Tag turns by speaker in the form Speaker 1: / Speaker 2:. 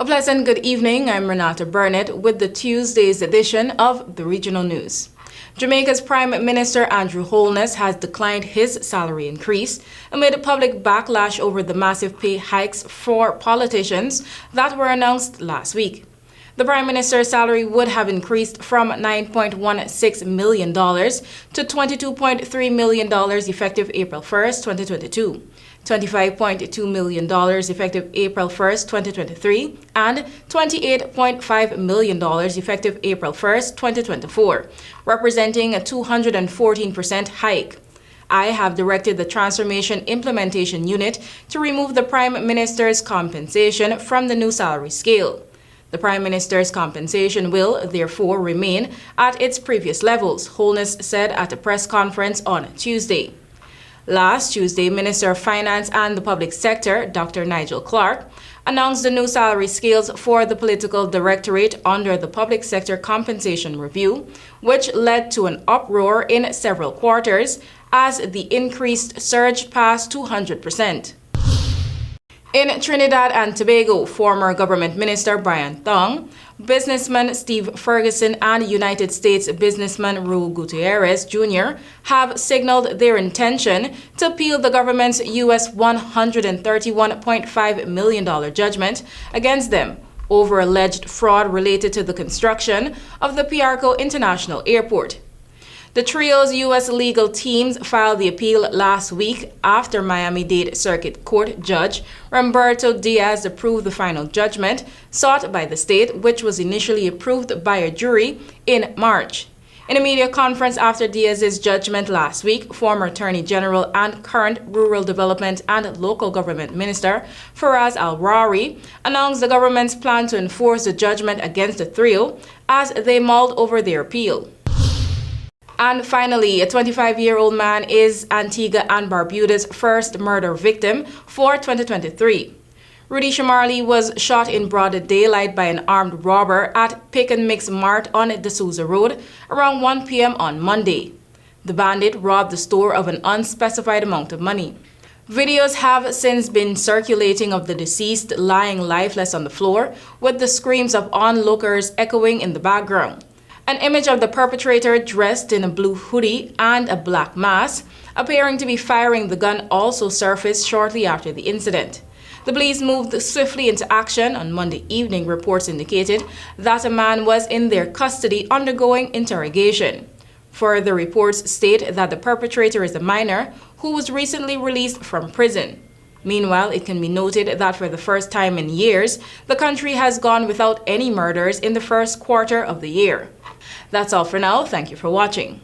Speaker 1: A pleasant good evening. I'm RENATA Burnett with the Tuesday's edition of the Regional News. Jamaica's Prime Minister Andrew Holness has declined his salary increase amid public backlash over the massive pay hikes for politicians that were announced last week. The Prime Minister's salary would have increased from $9.16 million to $22.3 million effective April 1st, 2022. $25.2 million effective April 1st, 2023, and $28.5 million effective April 1st, 2024, representing a 214% hike. I have directed the Transformation Implementation Unit to remove the Prime Minister's compensation from the new salary scale. The Prime Minister's compensation will, therefore, remain at its previous levels, Holness said at a press conference on Tuesday. Last Tuesday, Minister of Finance and the Public Sector, Dr. Nigel Clark, announced the new salary scales for the Political Directorate under the Public Sector Compensation Review, which led to an uproar in several quarters as the increase surged past 200%. In Trinidad and Tobago, former government minister Brian Thong, businessman Steve Ferguson, and United States businessman Raul Gutierrez Jr. have signaled their intention to appeal the government's U.S. $131.5 million judgment against them over alleged fraud related to the construction of the Piarco International Airport. The trio's U.S. legal teams filed the appeal last week after Miami-Dade Circuit Court Judge Ramberto Diaz approved the final judgment sought by the state, which was initially approved by a jury in March. In a media conference after Diaz's judgment last week, former Attorney General and current Rural Development and Local Government Minister Faraz Al-Rawi announced the government's plan to enforce the judgment against the trio as they mulled over their appeal. And finally, a 25-year-old man is Antigua and Barbuda's first murder victim for 2023. Rudy Shamarley was shot in broad daylight by an armed robber at Pick and Mix Mart on De Souza Road around 1 p.m. on Monday. The bandit robbed the store of an unspecified amount of money. Videos have since been circulating of the deceased lying lifeless on the floor, with the screams of onlookers echoing in the background. An image of the perpetrator dressed in a blue hoodie and a black mask, appearing to be firing the gun, also surfaced shortly after the incident. The police moved swiftly into action. On Monday evening, reports indicated that a man was in their custody undergoing interrogation. Further reports state that the perpetrator is a minor who was recently released from prison. Meanwhile, it can be noted that for the first time in years, the country has gone without any murders in the first quarter of the year. That's all for now. Thank you for watching.